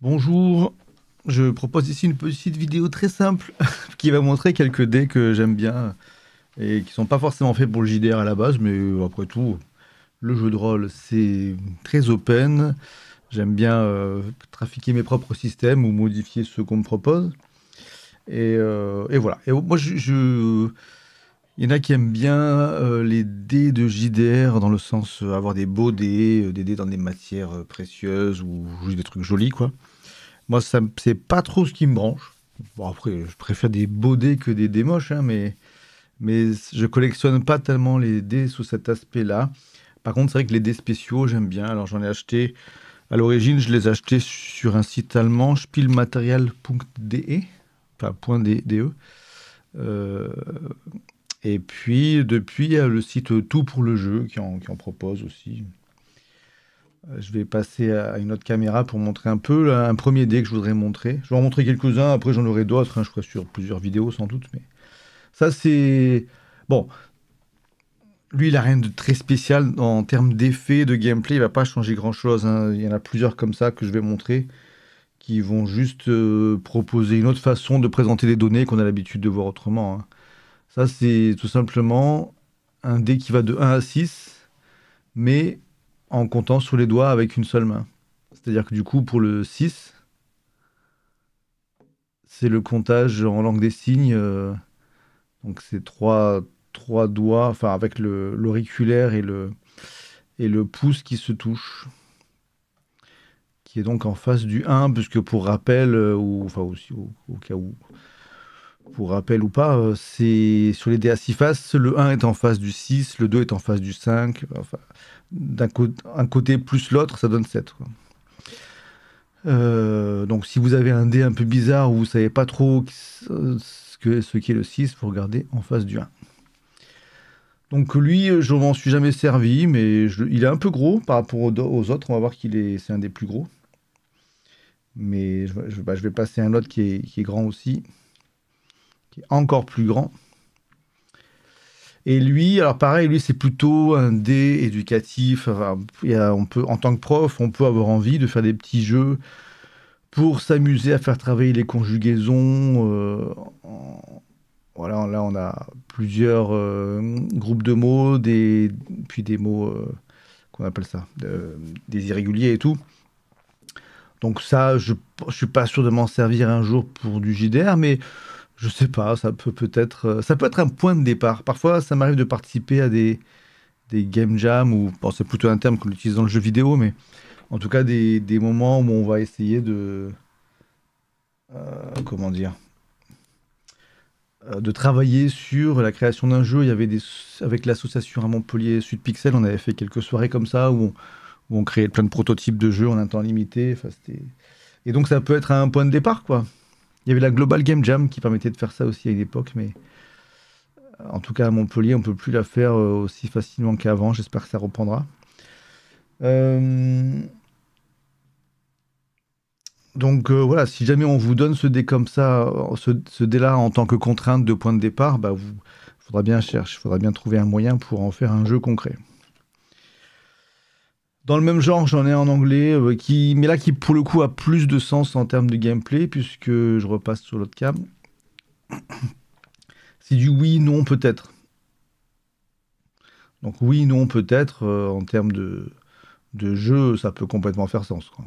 Bonjour, je propose ici une petite vidéo très simple qui va montrer quelques dés que j'aime bien et qui sont pas forcément faits pour le JDR à la base, mais après tout, le jeu de rôle c'est très open. J'aime bien trafiquer mes propres systèmes ou modifier ceux qu'on me propose. Et voilà. Et moi, il y en a qui aiment bien les dés de JDR dans le sens avoir des beaux dés, des dés dans des matières précieuses ou juste des trucs jolis, quoi. Moi, c'est pas trop ce qui me branche. Bon, après, je préfère des beaux dés que des dés moches, hein, mais je collectionne pas tellement les dés sous cet aspect-là. Par contre, c'est vrai que les dés spéciaux, j'aime bien. Alors, j'en ai acheté. À l'origine, je les ai achetés sur un site allemand, spielmaterial.de, enfin .de. Euh, et puis, depuis, il y a le site Tout pour le jeu qui en propose aussi. Je vais passer à une autre caméra pour montrer un peu là, un premier dé que je voudrais montrer. Je vais en montrer quelques-uns, après j'en aurai d'autres, hein, je ferai sur plusieurs vidéos sans doute. Mais ça c'est... Bon, lui il a rien de très spécial en termes d'effet, de gameplay, il va pas changer grand-chose, hein. Il y en a plusieurs comme ça que je vais montrer, qui vont juste proposer une autre façon de présenter des données qu'on a l'habitude de voir autrement, hein. Ça c'est tout simplement un dé qui va de 1 à 6, mais en comptant sur les doigts avec une seule main. C'est-à-dire que du coup, pour le 6, c'est le comptage en langue des signes. Donc c'est trois doigts, enfin avec l'auriculaire et le pouce qui se touchent, qui est donc en face du 1, puisque pour rappel, ou enfin aussi au cas où, pour rappel ou pas, c'est sur les dés à 6 faces, le 1 est en face du 6, le 2 est en face du 5. Enfin, un côté plus l'autre, ça donne 7, quoi. Donc si vous avez un dé un peu bizarre ou vous savez pas trop ce qu'est le 6, vous regardez en face du 1. Donc lui, je m'en suis jamais servi, mais il est un peu gros par rapport aux autres. On va voir c'est un des plus gros. Mais je vais passer un autre qui est grand aussi, qui est encore plus grand. Et lui, alors pareil, lui c'est plutôt un dé éducatif. Enfin, on peut, en tant que prof, on peut avoir envie de faire des petits jeux pour s'amuser à faire travailler les conjugaisons. Voilà, là on a plusieurs groupes de mots, puis des mots, qu'on appelle ça, des irréguliers et tout. Donc ça, je suis pas sûr de m'en servir un jour pour du JDR, mais je sais pas, ça peut être un point de départ. Parfois, ça m'arrive de participer à des game jams, ou bon, c'est plutôt un terme qu'on utilise dans le jeu vidéo, mais en tout cas des moments où on va essayer comment dire, de travailler sur la création d'un jeu. Il y avait avec l'association à Montpellier Sud Pixel, on avait fait quelques soirées comme ça où on créait plein de prototypes de jeux en un temps limité. Enfin, et donc ça peut être un point de départ, quoi. Il y avait la Global Game Jam qui permettait de faire ça aussi à une époque, mais en tout cas à Montpellier, on peut plus la faire aussi facilement qu'avant. J'espère que ça reprendra. Euh, Donc voilà, si jamais on vous donne ce dé comme ça, ce dé-là en tant que contrainte de point de départ, bah faudra bien trouver un moyen pour en faire un jeu concret. Dans le même genre, j'en ai un en anglais, mais là qui pour le coup a plus de sens en termes de gameplay, puisque je repasse sur l'autre cam. C'est du oui, non, peut-être. Donc oui, non, peut-être, en termes de jeu, ça peut complètement faire sens, quoi.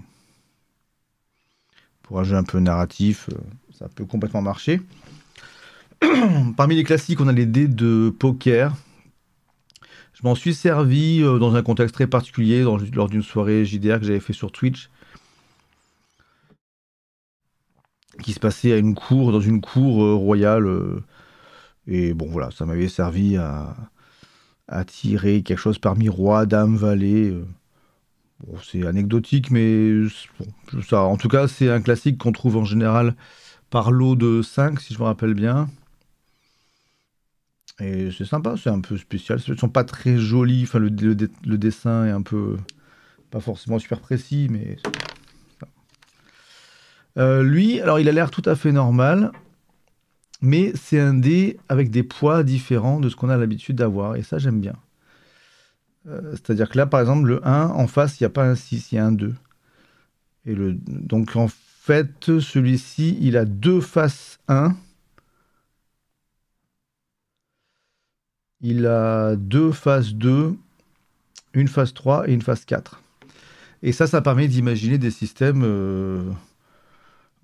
Pour un jeu un peu narratif, ça peut complètement marcher. Parmi les classiques, on a les dés de poker. Je m'en suis servi dans un contexte très particulier, lors d'une soirée JDR que j'avais fait sur Twitch, qui se passait dans une cour royale. Et bon, voilà, ça m'avait servi à tirer quelque chose parmi roi, dame, valet. Bon, c'est anecdotique, mais bon, ça, en tout cas, c'est un classique qu'on trouve en général par lot de 5, si je me rappelle bien. Et c'est sympa, c'est un peu spécial. Ils sont pas très jolis. Enfin, le dessin est un peu pas forcément super précis, mais lui, alors il a l'air tout à fait normal, mais c'est un dé avec des poids différents de ce qu'on a l'habitude d'avoir, et ça j'aime bien. C'est-à-dire que là, par exemple, le 1, en face, il n'y a pas un 6, il y a un 2. Donc en fait, celui-ci, il a deux faces 1, il a deux faces 2, une phase 3 et une phase 4. Et ça permet d'imaginer des systèmes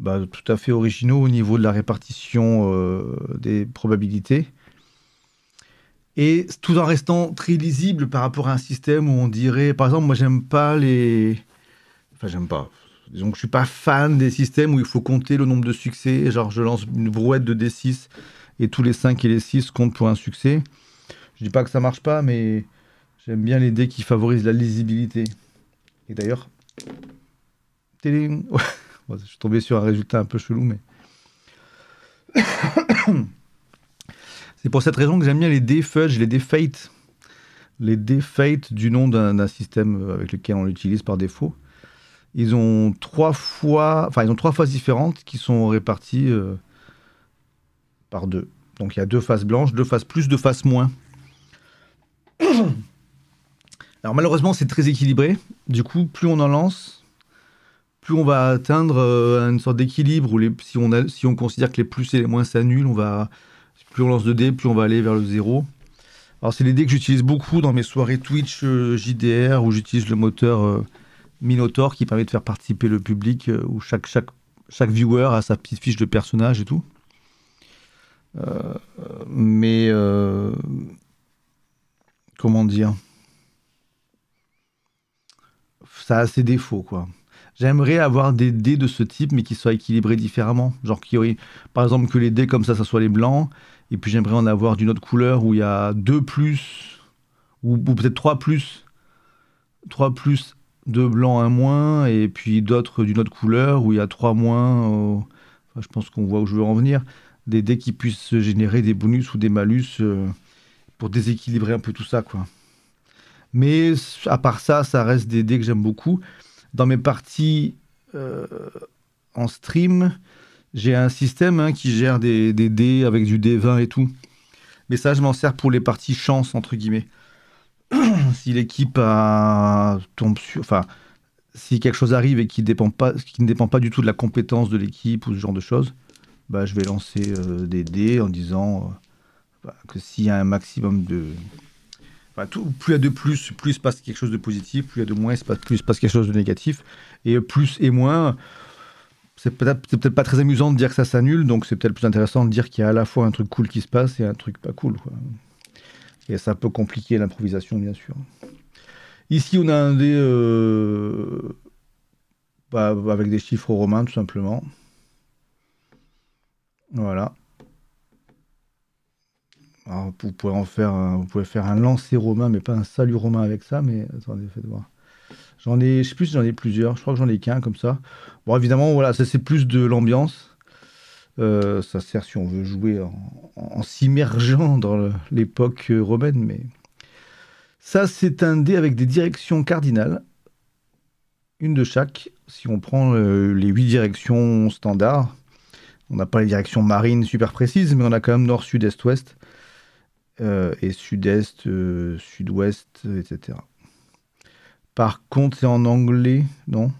tout à fait originaux au niveau de la répartition des probabilités. Et tout en restant très lisible par rapport à un système où on dirait... Par exemple, moi, j'aime pas les... Enfin, j'aime pas. Disons que je suis pas fan des systèmes où il faut compter le nombre de succès. Genre, je lance une brouette de D6 et tous les 5 et les 6 comptent pour un succès. Je dis pas que ça marche pas, mais j'aime bien les dés qui favorisent la lisibilité. Et d'ailleurs... Téling. Bon, je suis tombé sur un résultat un peu chelou, mais... C'est pour cette raison que j'aime bien les dés fudge, les dés fate. Les dés fate du nom d'un système avec lequel on l'utilise par défaut. Ils ont trois phases différentes qui sont réparties par deux. Donc il y a deux faces blanches, deux faces plus, deux faces moins. Alors malheureusement, c'est très équilibré. Du coup, plus on en lance, plus on va atteindre une sorte d'équilibre où si on considère que les plus et les moins s'annulent, plus on lance de dés, plus on va aller vers le zéro. Alors c'est les dés que j'utilise beaucoup dans mes soirées Twitch JDR où j'utilise le moteur Minotaur qui permet de faire participer le public où chaque viewer a sa petite fiche de personnage et tout. Mais comment dire, ça a ses défauts quoi. J'aimerais avoir des dés de ce type mais qui soient équilibrés différemment. Genre qu'il y aurait par exemple que les dés comme ça soit les blancs. Et puis j'aimerais en avoir d'une autre couleur où il y a 2 plus, ou peut-être 3 plus, 2 blancs, 1 moins, et puis d'autres d'une autre couleur où il y a 3 moins. Enfin, je pense qu'on voit où je veux en venir. Des dés qui puissent générer des bonus ou des malus pour déséquilibrer un peu tout ça, quoi. Mais à part ça, ça reste des dés que j'aime beaucoup. Dans mes parties en stream, j'ai un système qui gère des dés avec du D20 et tout. Mais ça, je m'en sers pour les parties chance, entre guillemets. Si l'équipe tombe sur... Enfin, si quelque chose arrive et qui ne dépend pas du tout de la compétence de l'équipe ou ce genre de choses, bah, je vais lancer des dés en disant que s'il y a un maximum de... Enfin, plus il y a de plus il se passe quelque chose de positif. Plus il y a de moins, plus il se passe quelque chose de négatif. Et plus et moins... C'est peut-être pas très amusant de dire que ça s'annule, donc c'est peut-être plus intéressant de dire qu'il y a à la fois un truc cool qui se passe et un truc pas cool, quoi. Et ça peut compliquer l'improvisation, bien sûr. Ici, on a un dé avec des chiffres romains, tout simplement. Voilà. Alors, vous pouvez faire un lancer romain, mais pas un salut romain avec ça. Mais attendez, faites voir. Je sais plus si j'en ai plusieurs. Je crois que j'en ai qu'un comme ça. Bon, évidemment, voilà, ça c'est plus de l'ambiance. Ça sert si on veut jouer en s'immergeant dans l'époque romaine, mais ça c'est un dé avec des directions cardinales, une de chaque. Si on prend les 8 directions standards, on n'a pas les directions marines super précises, mais on a quand même nord, sud, est, ouest, et sud-est, sud-ouest, etc. Par contre, c'est en anglais, non?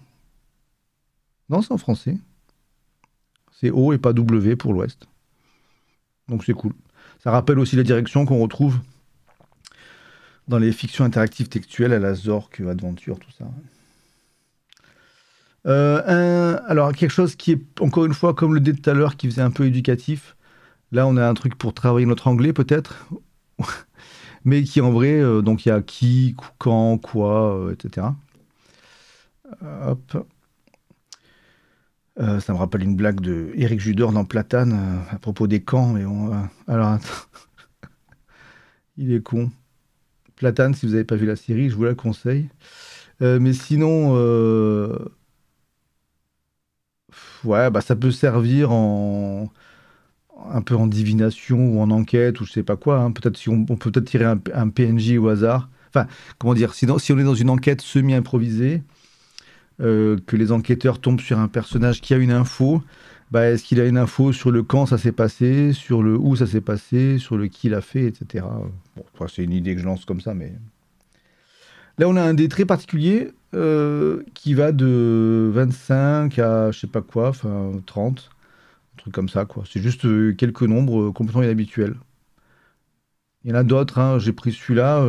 Non, c'est en français. C'est O et pas W pour l'ouest. Donc c'est cool. Ça rappelle aussi la direction qu'on retrouve dans les fictions interactives textuelles à la Zork, Adventure, tout ça. Alors, quelque chose qui est, encore une fois, comme le dé de tout à l'heure, qui faisait un peu éducatif. Là, on a un truc pour travailler notre anglais, peut-être. Mais qui, en vrai, donc il y a qui, quand, quoi, etc. Hop. Ça me rappelle une blague de Éric Judor dans Platane à propos des camps. Mais alors, attends. Il est con. Platane, si vous n'avez pas vu la série, je vous la conseille. Mais sinon, ouais, bah, ça peut servir un peu en divination ou en enquête ou je sais pas quoi. Hein. Peut-être on peut peut-être tirer un PNJ au hasard. Enfin, comment dire, si on est dans une enquête semi-improvisée, que les enquêteurs tombent sur un personnage qui a une info, bah, est-ce qu'il a une info sur le quand ça s'est passé, sur le où ça s'est passé, sur le qui l'a fait, etc. Bon, c'est une idée que je lance comme ça, mais Là, on a un dé très particulier qui va de 25 à je sais pas quoi, enfin 30, un truc comme ça, quoi. C'est juste quelques nombres complètement inhabituels. Il y en a d'autres, hein. J'ai pris celui-là,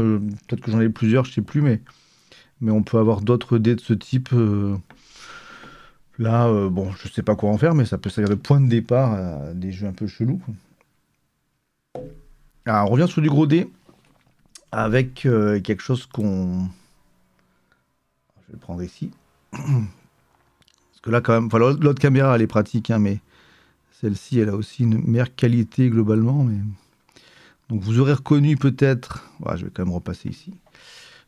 peut-être que j'en ai plusieurs, je sais plus, mais on peut avoir d'autres dés de ce type. Là, bon, je sais pas quoi en faire, mais ça peut servir de point de départ à des jeux un peu chelous, quoi. Ah, on revient sur du gros dé avec quelque chose qu'on. Je vais le prendre ici. Parce que là, quand même, enfin, l'autre caméra, elle est pratique, hein, mais celle-ci, elle a aussi une meilleure qualité globalement. Donc, vous aurez reconnu peut-être. Ouais, je vais quand même repasser ici.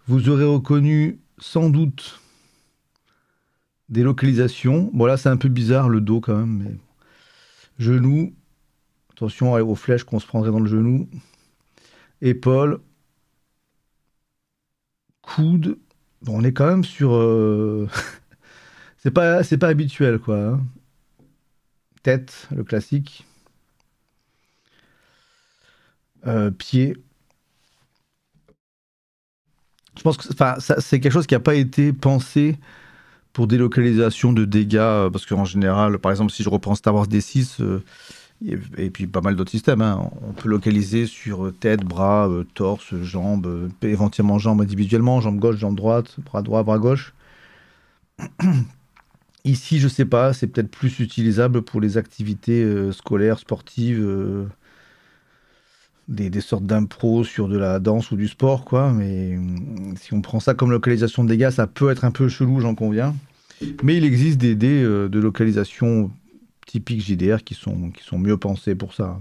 Vous aurez reconnu sans doute des localisations. Bon, là, c'est un peu bizarre le dos quand même, mais genou. Attention aux flèches qu'on se prendrait dans le genou. Épaule. Coude. Bon, on est quand même sur. C'est pas habituel, quoi, hein. Tête, le classique. Pied. Je pense que enfin, c'est quelque chose qui n'a pas été pensé pour délocalisation de dégâts, parce qu'en général, par exemple, si je reprends Star Wars D6, et puis pas mal d'autres systèmes, hein, on peut localiser sur tête, bras, torse, jambes, éventuellement jambes individuellement, jambe gauche, jambe droite, bras droit, bras gauche. Ici, je sais pas, c'est peut-être plus utilisable pour les activités scolaires, sportives, des sortes d'impro sur de la danse ou du sport, quoi. Mais si on prend ça comme localisation de dégâts, ça peut être un peu chelou, j'en conviens. Mais il existe des dés de localisation typiques JDR qui sont mieux pensés pour ça.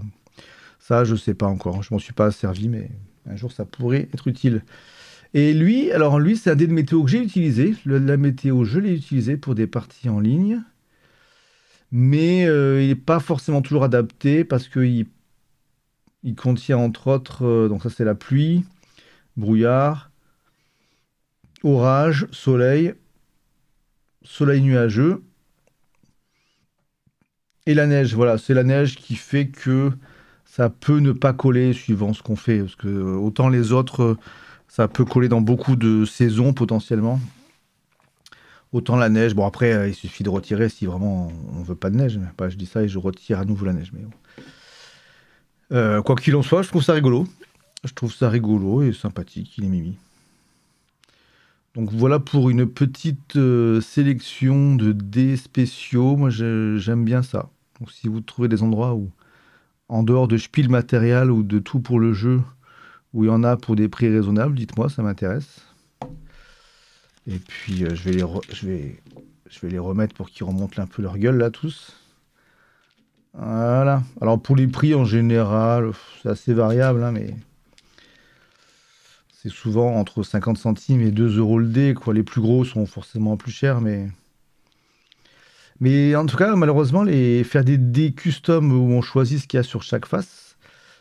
Ça, je sais pas encore. Je m'en suis pas servi, mais un jour, ça pourrait être utile. Et lui, alors lui, c'est un dé de météo que j'ai utilisé. La météo, je l'ai utilisé pour des parties en ligne. Mais il n'est pas forcément toujours adapté parce qu'il contient entre autres, donc ça c'est la pluie, brouillard, orage, soleil, soleil nuageux et la neige. Voilà, c'est la neige qui fait que ça peut ne pas coller suivant ce qu'on fait. Parce que autant les autres, ça peut coller dans beaucoup de saisons potentiellement. Autant la neige, bon après, il suffit de retirer si vraiment on veut pas de neige. Bah, je dis ça et je retire à nouveau la neige. Mais bon. Quoi qu'il en soit, je trouve ça rigolo. Je trouve ça rigolo et sympathique, il est mimi. Donc voilà pour une petite sélection de dés spéciaux. Moi, j'aime bien ça. Donc si vous trouvez des endroits où, en dehors de Spiel matériel ou de tout pour le jeu, où il y en a pour des prix raisonnables, dites-moi, ça m'intéresse. Et puis je vais les remettre pour qu'ils remontent un peu leur gueule là tous. Voilà. Alors pour les prix en général, c'est assez variable, hein, mais c'est souvent entre 50 centimes et 2 euros le dé, quoi. Les plus gros sont forcément plus chers, mais en tout cas, malheureusement, faire des dés custom où on choisit ce qu'il y a sur chaque face,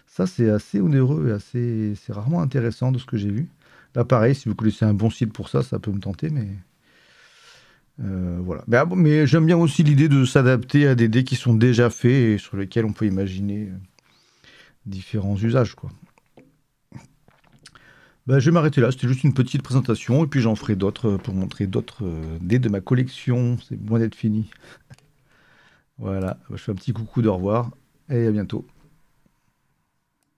ça c'est assez onéreux et c'est rarement intéressant de ce que j'ai vu. Là, pareil, si vous connaissez un bon site pour ça, ça peut me tenter, mais voilà. Mais j'aime bien aussi l'idée de s'adapter à des dés qui sont déjà faits et sur lesquels on peut imaginer différents usages, quoi. Bah, je vais m'arrêter là, c'était juste une petite présentation, et puis j'en ferai d'autres pour montrer d'autres dés de ma collection. C'est loin d'être fini. Voilà, je fais un petit coucou de au revoir, et à bientôt.